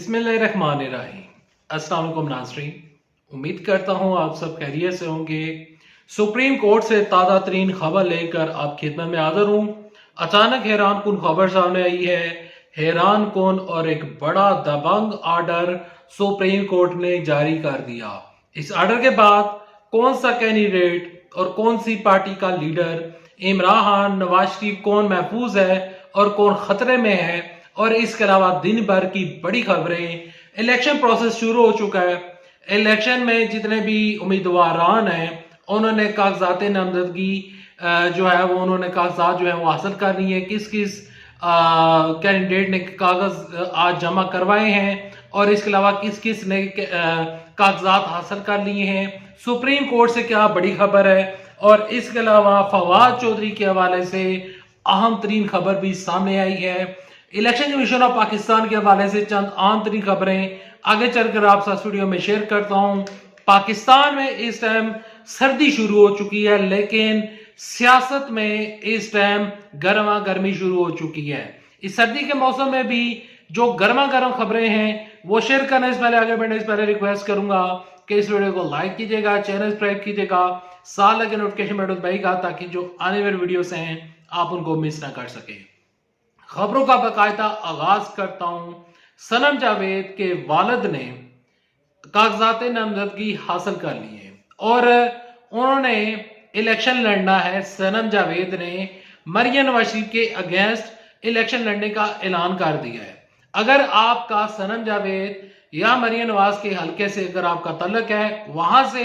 बिस्मिल्लाहिर्रहमानिर्रहीम। अस्सलाम वालेकुम नाज़रीन, उम्मीद करता हूँ आप सब खैरियत से होंगे। सुप्रीम कोर्ट से ताज़ा तरीन खबर लेकर आप खिदमत में हाजिर हूँ। अचानक हैरान कुन खबर सामने आई है। हैरान कुन और एक बड़ा दबंग आर्डर सुप्रीम कोर्ट ने जारी कर दिया। इस आर्डर के बाद कौन सा कैंडिडेट और कौन सी पार्टी का लीडर, इमरान खान, नवाज शरीफ, कौन महफूज है और कौन खतरे में है, और इसके अलावा दिन भर की बड़ी खबरें। इलेक्शन प्रोसेस शुरू हो चुका है। इलेक्शन में जितने भी उम्मीदवारान हैं उन्होंने कागजात नामजदगी जो है वो उन्होंने कागजात जो है वो हासिल कर लिए हैं। किस किस कैंडिडेट ने कागज आज जमा करवाए हैं और इसके अलावा किस किस ने कागजात हासिल कर लिए हैं। सुप्रीम कोर्ट से क्या बड़ी खबर है, और इसके अलावा फवाद चौधरी के हवाले से अहम तरीन खबर भी सामने आई है। इलेक्शन कमीशन ऑफ पाकिस्तान के हवाले से चंद आम तरीन खबरें आगे चलकर आप साथ वीडियो में शेयर करता हूं। पाकिस्तान में इस टाइम सर्दी शुरू हो चुकी है, लेकिन सियासत में इस टाइम गर्मा गर्मी शुरू हो चुकी है। इस सर्दी के मौसम में भी जो गर्मा गर्म खबरें हैं वो शेयर करने से पहले, आगे बढ़ने से पहले रिक्वेस्ट करूंगा कि इस वीडियो को लाइक कीजिएगा, चैनल सब्सक्राइब कीजिएगा, साथ लगे नोटिफिकेशन बेल दबाइएगा ताकि जो आने वाले वीडियोस हैं आप उनको मिस ना कर सके। खबरों का बाकायदा आगाज करता हूं। सनम जावेद के वालिद ने कागजात नामजदगी हासिल कर ली है और उन्होंने इलेक्शन लड़ना है। सनम जावेद ने मरियम नवाज शरीफ के अगेंस्ट इलेक्शन लड़ने का ऐलान कर दिया है। अगर आपका सनम जावेद या मरियम नवाज के हलके से अगर आपका तल्लक है, वहां से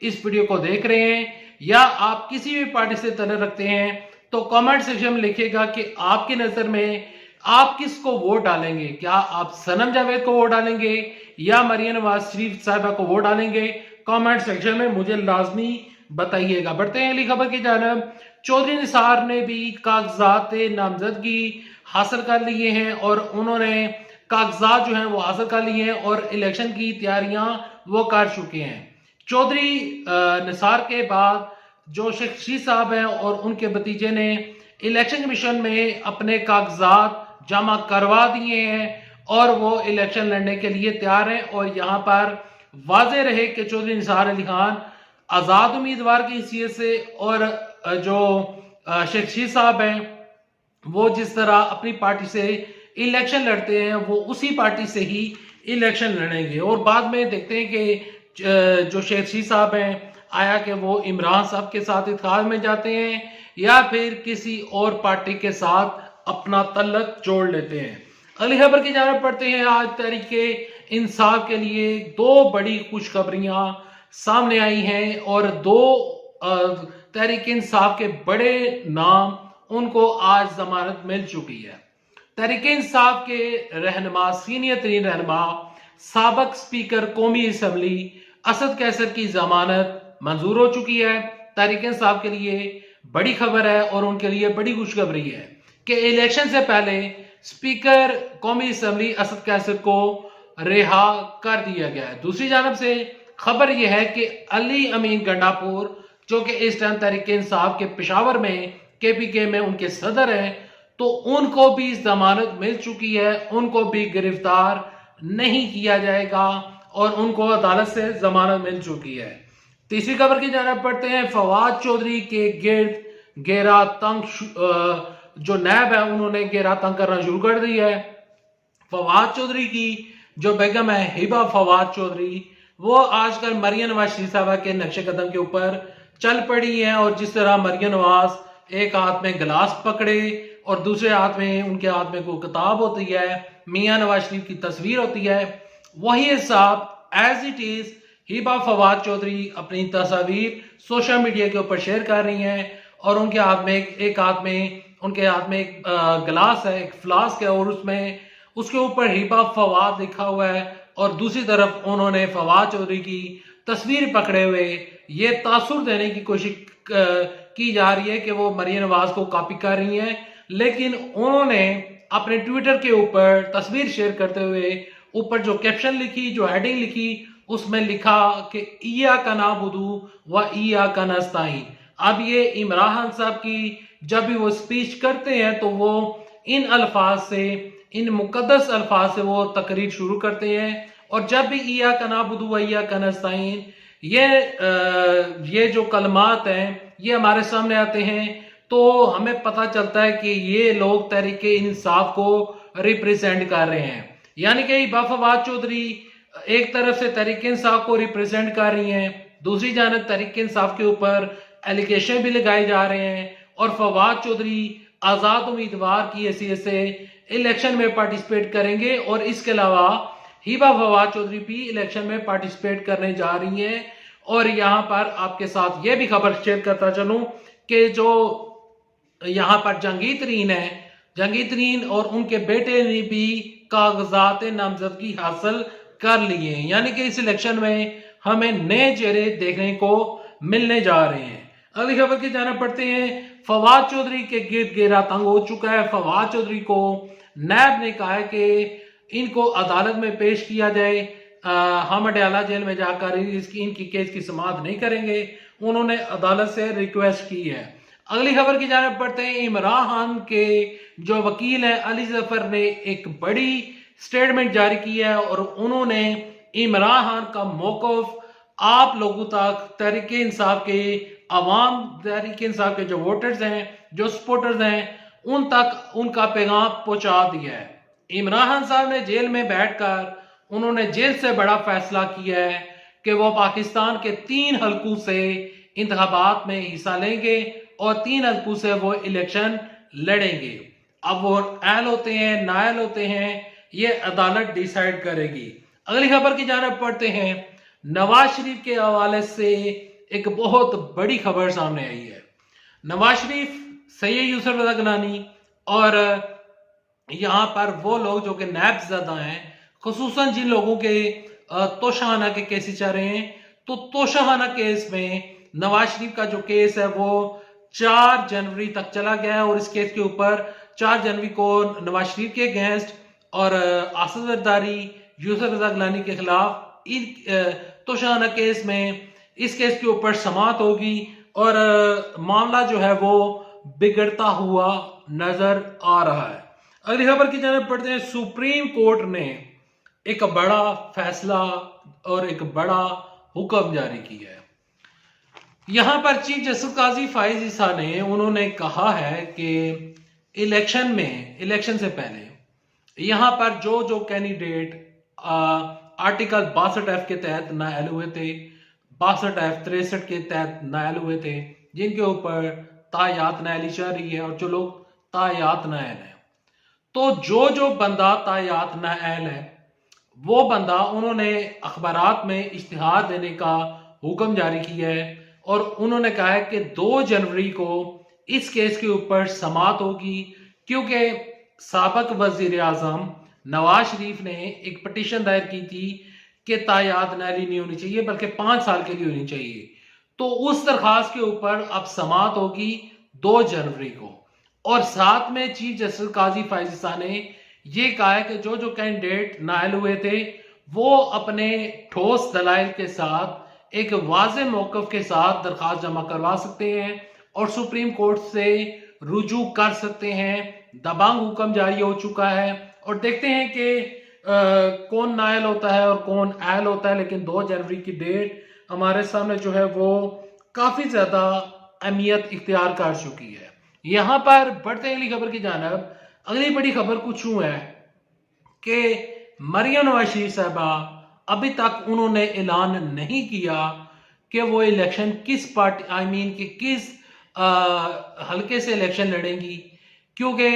इस वीडियो को देख रहे हैं, या आप किसी भी पार्टी से तल्लक रखते हैं, तो कमेंट सेक्शन में लिखिएगा कि आपकी नजर में आप किसको वोट डालेंगे। क्या आप सनम जावेद को वोट डालेंगे या मरियम नवाज शरीफ साहिबा को वोट डालेंगे? कमेंट सेक्शन में मुझे लाजमी बताइएगा। बढ़ते हैं अगली खबर की जानब। चौधरी निसार ने भी कागजात नामजदगी हासिल कर लिए हैं और उन्होंने कागजात जो हैं वो हासिल कर लिए हैं और इलेक्शन की तैयारियां वो कर चुके हैं। चौधरी निसार के बाद जो शेख शी साहब हैं और उनके भतीजे ने इलेक्शन कमीशन में अपने कागजात जमा करवा दिए हैं और वो इलेक्शन लड़ने के लिए तैयार हैं। और यहाँ पर वाजे रहे कि चौधरी निसार अली खान आजाद उम्मीदवार की हैसियत से और जो शेख शी साहब हैं वो जिस तरह अपनी पार्टी से इलेक्शन लड़ते हैं वो उसी पार्टी से ही इलेक्शन लड़ेंगे। और बाद में देखते हैं कि जो शेख शी साहब हैं आया कि वो इमरान साहब के साथ इत्तेहाद में जाते हैं या फिर किसी और पार्टी के साथ अपना तल्लक जोड़ लेते हैं। अगली खबर की जानब पढ़ते हैं। आज तहरीके इंसाफ के लिए दो बड़ी खुशखबरियां सामने आई हैं और दो तहरीके इंसाफ के बड़े नाम उनको आज जमानत मिल चुकी है। तहरीके इंसाफ के रहनुमा, सीनियर तरीन रहनुमा, साबिक स्पीकर कौमी असम्बली असद कैसर की जमानत मंजूर हो चुकी है। तहरीके इंसाफ के लिए बड़ी खबर है और उनके लिए बड़ी खुशखबरी है कि इलेक्शन से पहले स्पीकर कौमी असम्बली असद कैसर को रिहा कर दिया गया है। दूसरी जानब से खबर यह है कि अली अमीन गंडापुर जो कि इस टाइम तहरीके इंसाफ के पेशावर में KPK में उनके सदर हैं, तो उनको भी जमानत मिल चुकी है। उनको भी गिरफ्तार नहीं किया जाएगा और उनको अदालत से जमानत मिल चुकी है। तीसरी खबर की जानब पढ़ते हैं। फवाद चौधरी के गिर्द घेरा तंग जो नैब है उन्होंने घेरा तंग करना शुरू कर दिया है। फवाद चौधरी की जो बेगम है हिबा फवाद चौधरी, वो आजकल मरियम नवाज शरीफ साहबा के नक्शे कदम के ऊपर चल पड़ी हैं। और जिस तरह मरियम नवाज एक हाथ में गिलास पकड़े और दूसरे हाथ में उनके हाथ में कोई किताब होती है, मियां नवाज शरीफ की तस्वीर होती है, वही हिसाब as it is Hiba Fawad Chaudhry अपनी तस्वीर सोशल मीडिया के ऊपर शेयर कर रही हैं और उनके हाथ में एक गिलास है, एक फ्लास्क है और उसमें उसके ऊपर हिबा फवाद लिखा हुआ है और दूसरी तरफ उन्होंने फवाद चौधरी की तस्वीर पकड़े हुए ये तासुर देने की कोशिश की जा रही है कि वो मरियम नवाज को कॉपी कर रही हैं। लेकिन उन्होंने अपने ट्विटर के ऊपर तस्वीर शेयर करते हुए ऊपर जो कैप्शन लिखी, जो हेडिंग लिखी, उसमें लिखा कि ईया का नाबुदू व ईया का नस्ताईन। अब ये इमरान खान साहब की जब भी वो स्पीच करते हैं तो वो इन अल्फाज से, इन मुकद्दस अल्फाज से वो तकरीर शुरू करते हैं। और जब भी इया का नाबुदु व इया का नस्ताईन ये जो कलमात हैं ये हमारे सामने आते हैं, तो हमें पता चलता है कि ये लोग तहरीक इंसाफ को रिप्रेजेंट कर रहे हैं। यानी कि फवाद चौधरी एक तरफ से तहरीक इंसाफ को रिप्रेजेंट कर रही हैं, दूसरी जानब तहरीक इंसाफ के ऊपर एलिगेशन भी लगाए जा रहे हैं, और फवाद चौधरी आजाद उम्मीदवार की हैसियत से इलेक्शन में पार्टिसिपेट करेंगे। और इसके अलावा हिबा फवाद चौधरी भी इलेक्शन में पार्टिसिपेट करने जा रही हैं। और यहाँ पर आपके साथ ये भी खबर शेयर करता चलूं कि जो यहाँ पर जहांगीर तरीन है, जहांगीर तरीन और उनके बेटे ने भी कागजात नामजदगी हासिल कर लिए हैं। यानी कि इस इलेक्शन में हमें नए चेहरे देखने को मिलने जा रहे हैं। अगली खबर की जाना पड़ते हैं। फवाद चौधरी के गिर्द घेरा तंग हो चुका है। फवाद चौधरी को नैब ने कहा है कि इनको अदालत में पेश किया जाए, हम अडयाला जेल में जाकर इनकी केस की समाअत नहीं करेंगे। उन्होंने अदालत से रिक्वेस्ट की है। अगली खबर की जाने पड़ते हैं। इमरान खान के जो वकील हैं अली जफर ने एक बड़ी स्टेटमेंट जारी की है और उन्होंने इमरान खान का मौकफ आप लोगों तक, तहरीक इंसाफ के अवाम, तहरीक इंसाफ के जो वोटर्स हैं, जो सपोर्टर्स हैं, उन तक उनका पैगाम पहुंचा दिया है। इमरान खान साहब ने जेल में बैठकर उन्होंने जेल से बड़ा फैसला किया है कि वो पाकिस्तान के 3 हलकों से इंतखाबात में हिस्सा लेंगे और 3 हलकों से वो इलेक्शन लड़ेंगे। अब वो अहल होते हैं, नाअहल होते हैं, ये अदालत डिसाइड करेगी। अगली खबर की जानब पढ़ते हैं। नवाज शरीफ के हवाले से एक बहुत बड़ी खबर सामने आई है। नवाज शरीफ, सैयद यूसुफ रजा गिलानी और यहाँ पर वो लोग जो कि नैबज़दा हैं, खुसूसन जिन लोगों के तोशाखाना के केसेस चल रहे हैं, तो तोशाखाना केस में नवाज शरीफ का जो केस है वो 4 जनवरी तक चला गया है। और इस केस के ऊपर 4 जनवरी को नवाज शरीफ के अगेंस्ट और आसिफ जरदारी, यूसुफ रजा गिलानी के खिलाफ तोशाखाना केस में इस केस के ऊपर समाअत होगी और मामला जो है वो बिगड़ता हुआ नजर आ रहा है। अगली खबर की जानब पढ़ते हैं। सुप्रीम कोर्ट ने एक बड़ा फैसला और एक बड़ा हुक्म जारी किया है। यहां पर चीफ जस्टिस काजी फाइज ईसा ने उन्होंने कहा है कि इलेक्शन से पहले यहां पर जो कैंडिडेट आर्टिकल 62F के तहत नाअहल हुए थे, 62F 63 के तहत नाअहल हुए थे, जिनके ऊपर तायात नाअहली चल रही है और जो लोग तायात नाअहल है, तो जो बंदा तायात नाअहल है वो बंदा, उन्होंने अखबारात में इश्तिहार देने का हुक्म जारी किया है और उन्होंने कहा है कि 2 जनवरी को इस केस के ऊपर समाअत होगी, क्योंकि साबिक वजीर आजम नवाज शरीफ ने एक पिटीशन दायर की थी कि तायात नाअहली नहीं होनी चाहिए बल्कि 5 साल के लिए होनी चाहिए। तो उस दरखास्त के ऊपर अब समाअत होगी 2 जनवरी को। और साथ में चीफ जस्टिस काजी फाइज ईसा ने ये कहा है कि जो कैंडिडेट नाअहल हुए थे वो अपने ठोस दलाइल के साथ एक वाज़ेह मौक़िफ़ के साथ दरखास्त जमा करवा सकते हैं और सुप्रीम कोर्ट से रुजू कर सकते हैं। दबंग हुक्म जारी हो चुका है और देखते हैं कि कौन नाअहल होता है और कौन अहल होता है। लेकिन 2 जनवरी की डेट हमारे सामने जो है वो काफी ज्यादा अहमियत इख्तियार कर चुकी है। यहाँ पर बढ़ते हैं अगली खबर की जानब। अगली बड़ी खबर कुछ यूं है कि मरियम नवाज शरीफ साहबा अभी तक उन्होंने ऐलान नहीं किया कि वो इलेक्शन किस पार्टी कि किस हल्के से इलेक्शन लड़ेंगी, क्योंकि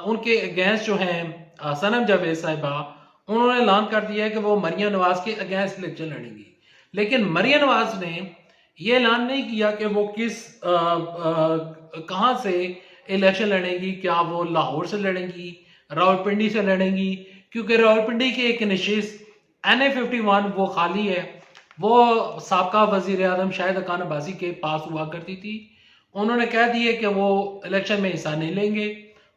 उनके अगेंस्ट जो हैं सनम जावेद साहिबा, उन्होंने ऐलान कर दिया है कि वो मरियम नवाज के अगेंस्ट इलेक्शन लड़ेंगी। लेकिन मरियम नवाज ने ये ऐलान नहीं किया कि वो कहां से इलेक्शन लड़ेंगी, क्या वो लाहौर से लड़ेंगी, रावलपिंडी से लड़ेंगी, क्योंकि रावलपिंडी की एक नशिस्त NA51 वो खाली है, वो साबका वजीर आजम शाहिद खान अब्बासी के पास हुआ करती थी। उन्होंने कह दिया कि वो इलेक्शन में हिस्सा नहीं लेंगे,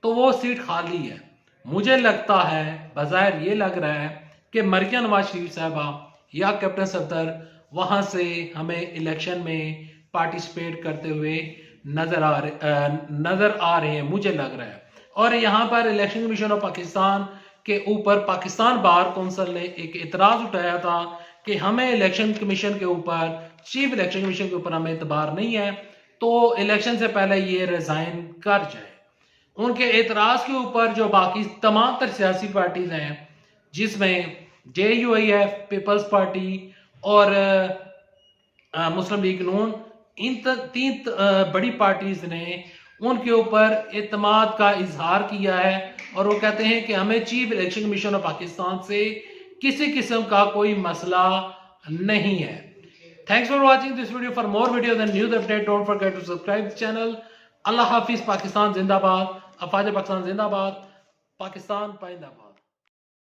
तो वो सीट खाली है। मुझे लगता है, बज़ाहिर ये लग रहा है कि मरियम नवाज शरीफ साहबा या कैप्टन सफदर वहां से हमें इलेक्शन में पार्टिसिपेट करते हुए नजर आ रहे हैं, मुझे लग रहा है। और यहाँ पर इलेक्शन कमीशन ऑफ पाकिस्तान के ऊपर पाकिस्तान बार कौंसिल ने एक इतराज उठाया था कि हमें इलेक्शन कमीशन के ऊपर, चीफ इलेक्शन कमीशन के ऊपर हमें एतबार नहीं है, तो इलेक्शन से पहले ये रिजाइन कर जाए। उनके एतराज के ऊपर जो बाकी तमाम तर सियासी पार्टीज हैं, जिसमें JUIF, पीपल्स पार्टी और मुस्लिम लीग नून, इन तीन बड़ी पार्टीज ने उनके ऊपर एतमाद का इजहार किया है और वो कहते हैं कि हमें chief election commission of Pakistan से किसी किस्म का कोई मसला नहीं है। Thanks for watching this video. For more video and news update don't forget to subscribe the channel. अल्लाह हाफिज। पाकिस्तान जिंदाबाद। अफवाज पाकिस्तान जिंदाबाद। पाकिस्तान पाइंदाबाद।